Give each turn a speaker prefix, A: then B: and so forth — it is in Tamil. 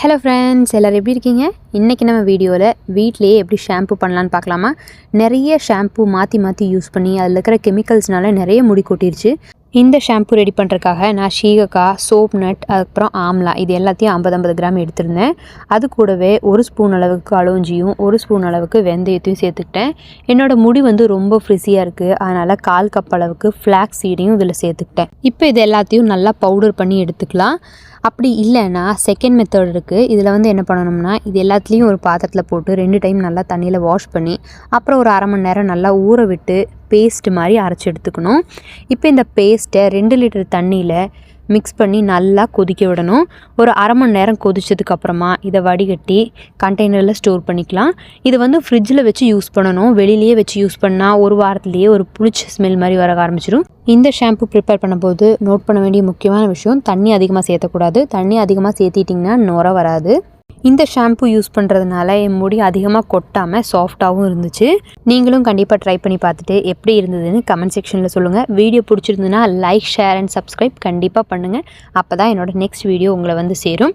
A: ஹலோ ஃப்ரெண்ட்ஸ், எல்லோரும் எப்படி இருக்கீங்க? இன்றைக்கி நம்ம வீடியோவில் வீட்டிலேயே எப்படி ஷாம்பு பண்ணலான்னு பார்க்கலாமா? நிறைய ஷாம்பு மாற்றி மாற்றி யூஸ் பண்ணி அதில் இருக்கிற கெமிக்கல்ஸ்னால நிறைய முடி கொட்டிருச்சு. இந்த ஷாம்பு ரெடி பண்ணுறதுக்காக நான் சீகக்காய், சோப் நட், அதுக்கப்புறம் ஆம்லா இது எல்லாத்தையும் 50 கிராம் எடுத்திருந்தேன். அது கூடவே 1 ஸ்பூன் அளவுக்கு அலோஞ்சியும் 1 ஸ்பூன் அளவுக்கு வெந்தயத்தையும் சேர்த்துக்கிட்டேன். என்னோடய முடி ரொம்ப ஃப்ரிஸியாக இருக்குது, அதனால் 1/4 கப் அளவுக்கு ஃப்ளாக்ஸ் சீடையும் இதில் சேர்த்துக்கிட்டேன். இப்போ இது எல்லாத்தையும் நல்லா பவுடர் பண்ணி எடுத்துக்கலாம். அப்படி இல்லைன்னா செகண்ட் மெத்தட் இருக்குது. இதில் என்ன பண்ணணும்னா, இது எல்லாத்துலேயும் ஒரு பாத்திரத்தில் போட்டு 2 டைம் நல்லா தண்ணியில் வாஷ் பண்ணி அப்புறம் ஒரு 1/2 மணி நேரம் நல்லா ஊற விட்டு பேஸ்ட் மாதிரி அரைச்சி எடுத்துக்கணும். இப்போ இந்த பேஸ்ட்டை 2 லிட்டர் தண்ணியில் மிக்ஸ் பண்ணி நல்லா கொதிக்க விடணும். ஒரு 1/2 மணி நேரம் கொதிச்சதுக்கப்புறமா இதை வடிகட்டி கண்டெய்னரில் ஸ்டோர் பண்ணிக்கலாம். இது ஃப்ரிட்ஜில் வச்சு யூஸ் பண்ணணும். வெளியிலேயே வச்சு யூஸ் பண்ணால் ஒரு வாரத்துலேயே ஒரு புளிச்ச ஸ்மெல் மாதிரி வர ஆரம்பிச்சிடும். இந்த ஷாம்பு ப்ரிப்பேர் பண்ணும்போது நோட் பண்ண வேண்டிய முக்கியமான விஷயம், தண்ணி அதிகமாக சேர்த்தக்கூடாது. தண்ணி அதிகமாக சேர்த்திட்டிங்கன்னா நுரை வராது. இந்த ஷாம்பு யூஸ் பண்ணுறதுனால என் முடி அதிகமாக கொட்டாமல் சாஃப்டாகவும் இருந்துச்சு. நீங்களும் கண்டிப்பாக ட்ரை பண்ணி பார்த்துட்டு எப்படி இருந்ததுன்னு கமெண்ட் செக்ஷனில் சொல்லுங்கள். வீடியோ பிடிச்சிருந்துன்னா லைக், ஷேர் அண்ட் சப்ஸ்கிரைப் கண்டிப்பாக பண்ணுங்கள். அப்போ தான் என்னோடய நெக்ஸ்ட் வீடியோ உங்களை சேரும்.